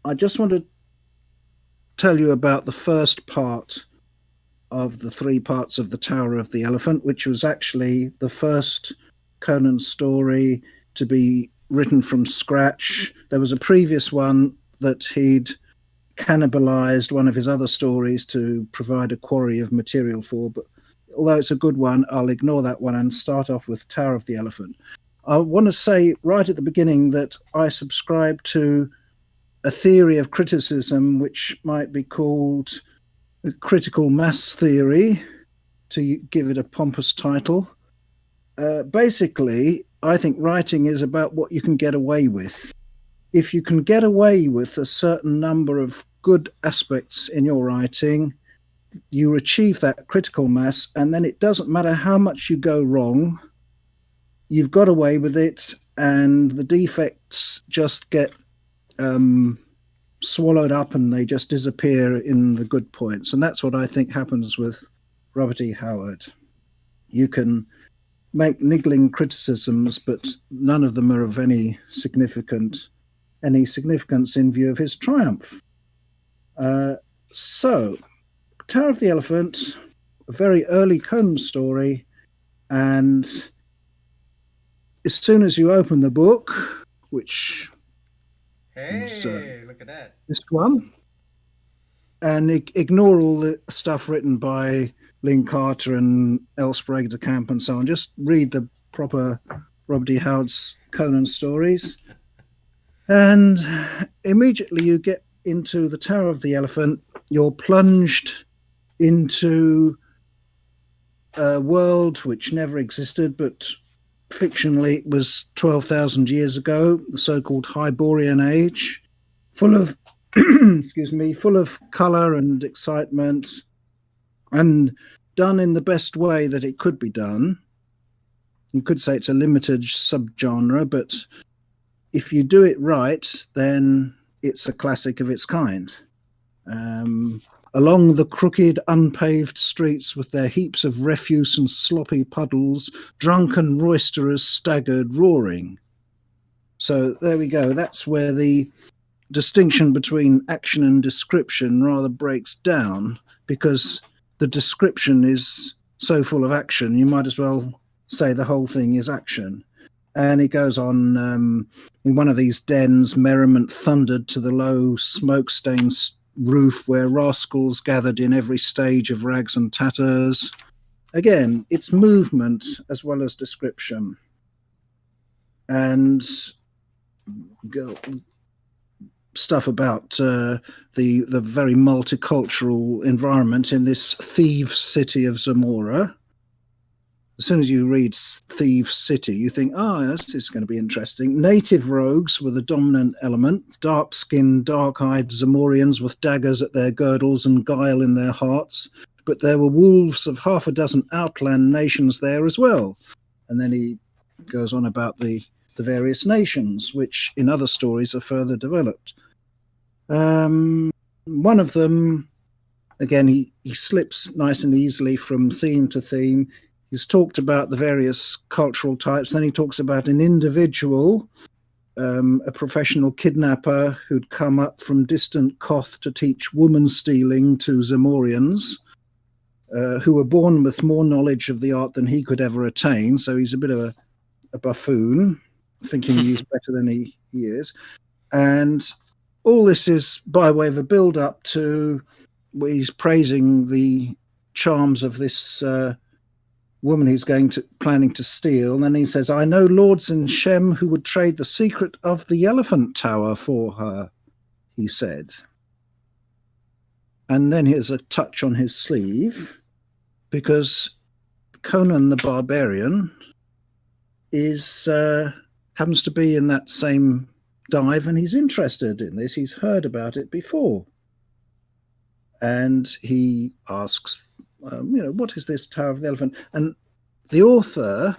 I just want to tell you about the first part of the three parts of the Tower of the Elephant, which was actually the first Conan story to be written from scratch. There was a previous one that he'd cannibalized one of his other stories to provide a quarry of material for, but although it's a good one, I'll ignore that one and start off with Tower of the Elephant. I want to say right at the beginning that I subscribe to a theory of criticism which might be called critical mass theory, to give it a pompous title. Basically, I think writing is about what you can get away with. If you can get away with a certain number of good aspects in your writing, you achieve that critical mass, and then it doesn't matter how much you go wrong, you've got away with it, and the defects just get swallowed up and they just disappear in the good points. And that's what I think happens with Robert E. Howard. You can make niggling criticisms, but none of them are of any significance in view of his triumph. So, Tower of the Elephant, a very early Conan story, and as soon as you open the book, which is Hey, look at that. this one, Awesome. and ignore all the stuff written by Lynn Carter and L. Sprague de Camp and so on. Just read the proper Robert E. Howard's Conan stories, and immediately you get into the Tower of the Elephant. You're plunged into a world which never existed, but fictionally it was 12,000 years ago, the so-called Hyborian Age, full of excuse me, full of color and excitement, and done in the best way that it could be done. You could say it's a limited subgenre, but if you do it right, then it's a classic of its kind. Um, Along the crooked, unpaved streets with their heaps of refuse and sloppy puddles, drunken roisterers staggered, roaring. So there we go. That's where the distinction between action and description rather breaks down, because the description is so full of action, you might as well say the whole thing is action. And he goes on, in one of these dens, merriment thundered to the low smoke-stained roof where rascals gathered in every stage of rags and tatters. Again, it's movement as well as description. And stuff about the very multicultural environment in this thieves' city of Zamora. As soon as you read Thieves' City, you think, oh, this is going to be interesting. Native rogues were the dominant element, dark-skinned, dark-eyed Zamorians with daggers at their girdles and guile in their hearts. But there were wolves of half a dozen outland nations there as well. And then he goes on about the various nations, which in other stories are further developed. One of them, again, he slips nice and easily from theme to theme. He's talked about the various cultural types. Then he talks about an individual, a professional kidnapper who'd come up from distant Koth to teach woman stealing to Zamorians, who were born with more knowledge of the art than he could ever attain. So he's a bit of a buffoon, thinking he's better than he is. And all this is by way of a build-up to where he's praising the charms of this woman he's planning to steal. And then he says, I know lords in Shem who would trade the secret of the elephant tower for her, he said. And then here's a touch on his sleeve, because Conan the Barbarian is happens to be in that same dive, and he's interested in this. He's heard about it before. And he asks, what is this Tower of the Elephant? And the author,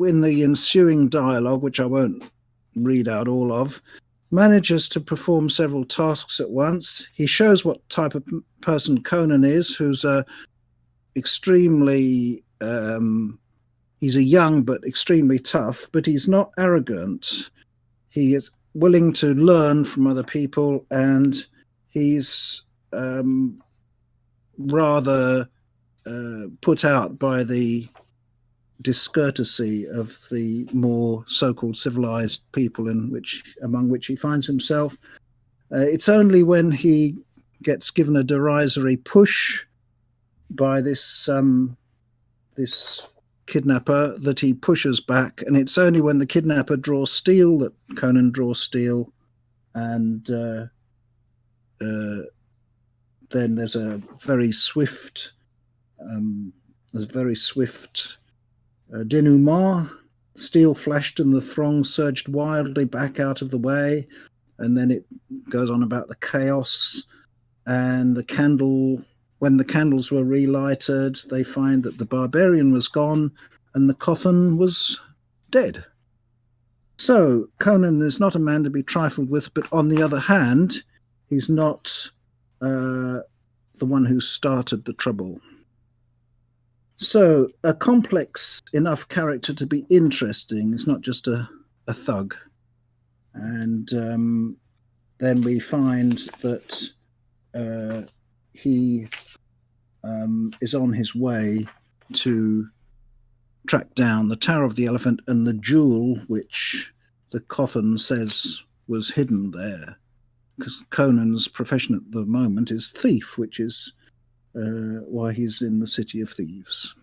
in the ensuing dialogue, which I won't read out all of, manages to perform several tasks at once. He shows what type of person Conan is, who's extremely, he's a young but extremely tough, but he's not arrogant. He is willing to learn from other people, and he's rather put out by the discourtesy of the more so-called civilized people among which he finds himself. It's only when he gets given a derisory push by this kidnapper that he pushes back, and it's only when the kidnapper draws steel that Conan draws steel, and then there's a very swift denouement. Steel flashed and the throng surged wildly back out of the way, and then it goes on about the chaos and when the candles were relighted, they find that the barbarian was gone and the Cothan was dead. So Conan is not a man to be trifled with, but on the other hand, he's not the one who started the trouble. So a complex enough character to be interesting. It's not just a thug. And then we find that he is on his way to track down the Tower of the Elephant and the jewel which the Cothan says was hidden there. Because Conan's profession at the moment is thief, which is why he's in the City of Thieves.